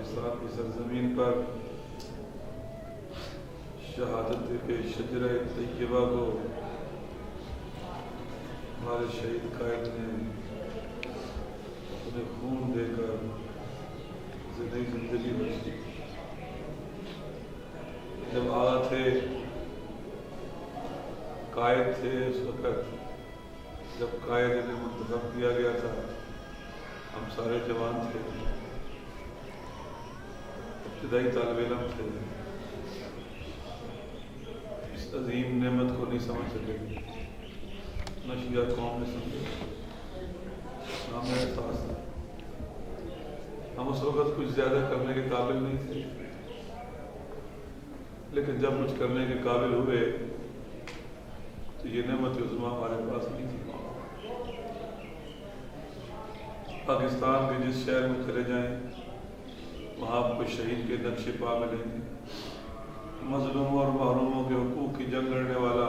پاکستان کی سرزمین پر شہادت کے شجرہ طیبہ کو ہمارے شہید قائد نے اپنے خون دے کر زندگی بخشی. جب آغا تھے، قائد تھے، اس وقت جب قائد نے منتخب کیا گیا تھا ہم سارے جوان تھے، ابتدائی طالب علم تھے، اس عظیم نعمت کو نہیں سمجھ سکے، نہ شیعہ قوم نے سمجھا، نہ ہمیں احساس تھا. ہم اس وقت کچھ زیادہ کرنے کے قابل نہیں تھے، لیکن جب کچھ کرنے کے قابل ہوئے تو یہ نعمت عظمیٰ ہمارے پاس نہیں تھی. پاکستان کے جس شہر میں چلے جائیں وہاں آپ کو شہید کے نقش پا ملیں گے. مظلوموں اور محروموں کے حقوق کی جنگ لڑنے والا،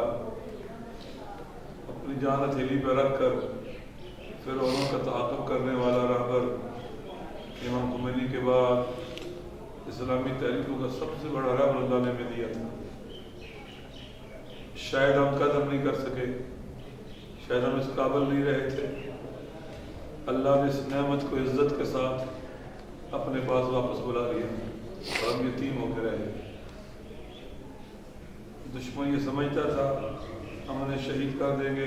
اپنی جان ہتھیلی پہ رکھ کر فرعونوں کا تعاقب کرنے والا رہبر امام خمینی کے بعد اسلامی تحریکوں کا سب سے بڑا رہبر اللہ نے ہمیں دیا تھا. شاید ہم قدر نہیں کر سکے، شاید ہم اس قابل نہیں رہے تھے. اللہ نے اس نعمت کو عزت کے ساتھ اپنے پاس واپس بلا لیا اور ہم یتیم ہو کے رہے. دشمن یہ سمجھتا تھا ہم انہیں شہید کر دیں گے،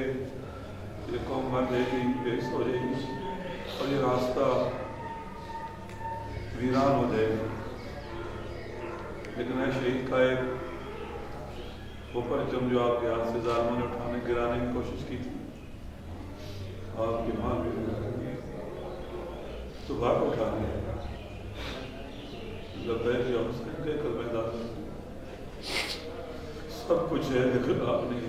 یہ قوم مر جائے گی، بے حص ہو جائے گی اور یہ راستہ ویران ہو جائے گا. لیکن اے شہید قائد، وہ پرچم جو آپ کے ہاتھ سے ظالموں نے اٹھانے گرانے کی کوشش کی تھی، آپ کی ماں بھی تو بھاگ اٹھانے لبیک یا حسین کے کلمہ دار سب کچھ ہے، لیکن آپ نہیں.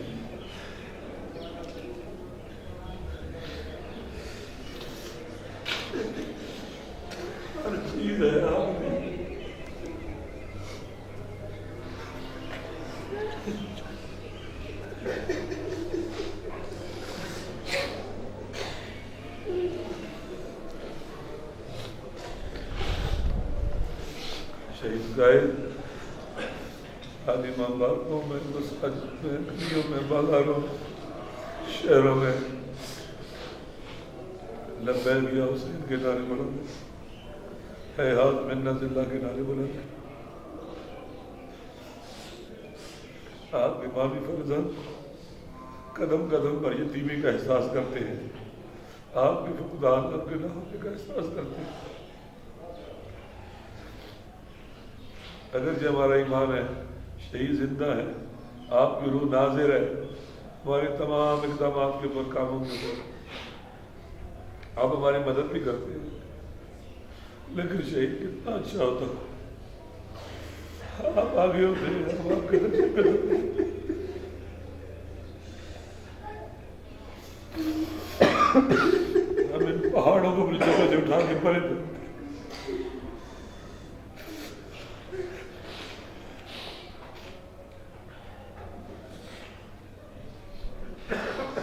ہر چیز ہے، آپ نہیں. شہید قائد عالم آبادوں میں، مساجد میں، گلیوں میں، بازاروں، شہروں میں لبیک یا حسین کے نعرے بلند، ہے ہاتھ منت اللہ کے نعرے بلند. آپ امامی فرزند قدم قدم پر یتیمی کا احساس کرتے ہیں، آپ کے فقدان اپنے نہ ہونے کا احساس کرتے ہیں. اگرچہ ہمارا ایمان ہے شہید زندہ ہے، آپ کی روح ناظر ہے ہمارے تمام اقدامات کے اوپر، کاموں کے اوپر، آپ ہماری مدد بھی کرتے ہیں. لیکن شہید کتنا اچھا ہوتا، آپ آگے ہوتے ہیں، ہم آپ کے ہم ان پہاڑوں کو اپنی جگہ سے اٹھا کے پرے دیں.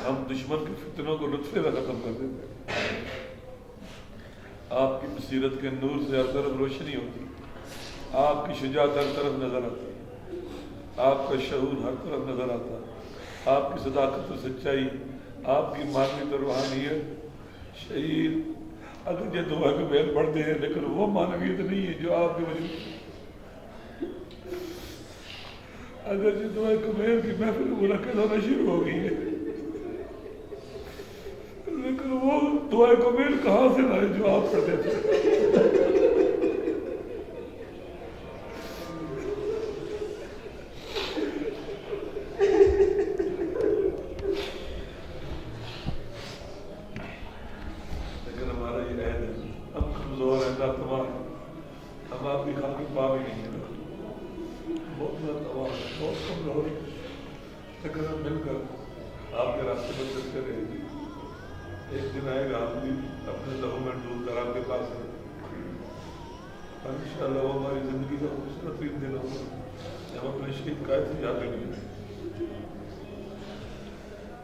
ہم دشمن کے فتنوں کو لطفے میں ختم کر دیتے ہیں. آپ کی بصیرت کے نور سے ہر طرف روشنی ہوتی، آپ کی شجاعت ہر طرف نظر آتی، آپ کا شعور ہر طرف نظر آتا، آپ کی صداقت و سچائی، آپ کی معنویت اور روحانیت. شہید اگر یہ دعا کے بیل پڑھتے ہیں لیکن وہ معنویت نہیں ہے جو آپ کے وجود. اگر یہ دعا کمیل کی محفل منعقد ہونا شروع ہو گئی ہے، لیکن وہ دعا کمیل کہاں سے لائے جو آپ پڑھتے تھے. لیکن ہمارا یہ عہد ہے، ہم کمزور ہیں، ناتوان ہیں، ہم آپ کی خاطر پا بھی نہیں ہیں، بہت ناتوان ہیں، بہت کمزور ہیں. لیکن ہم مل کر آپ کے راستے پر چلتے رہیں گے. ایک دن آئے گا ہم بھی اپنے لہو میں ڈوب کر آپ کے پاس ہیں. انشاءاللہ وہ ہماری زندگی کا خوبصورت ترین دن ہوگا جب اپنے شہید قائد سے یاد کریں گے.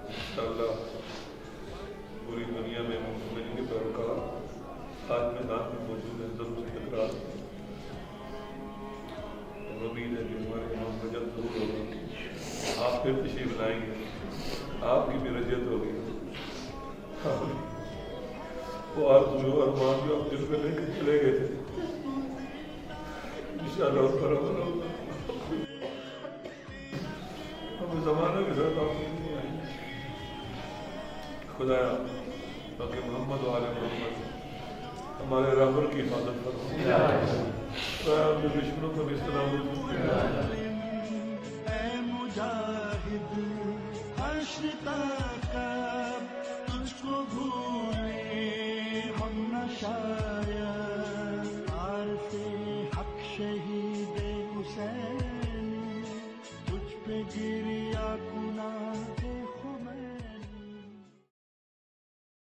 انشاءاللہ پوری دنیا میں مسلمانوں کے پیروکار آج میدان میں موجود ہیں. ضرور تکرار آپ پھر تشریف لائیں گے، آپ کی بھی رجعت ہوگی، وہ آرزو و ارمان جو آپ دل میں لے کے چلے گئے تھے انشاءاللہ اس پر عمل ہوگا، ہم زمانہ کے ساتھ آپ نہیں آئیں گے۔ خدایا باقی محمد و آل محمد ہمارے رہبر کی حفاظت فرما، خدایا اپنے دشمنوں کو بھی سلامت فرما۔ اے مجاہد حشر تک تجھ کو بھولے ہم نہ شاید، عارف حق شہید حسین تجھ پہ گریا گناہ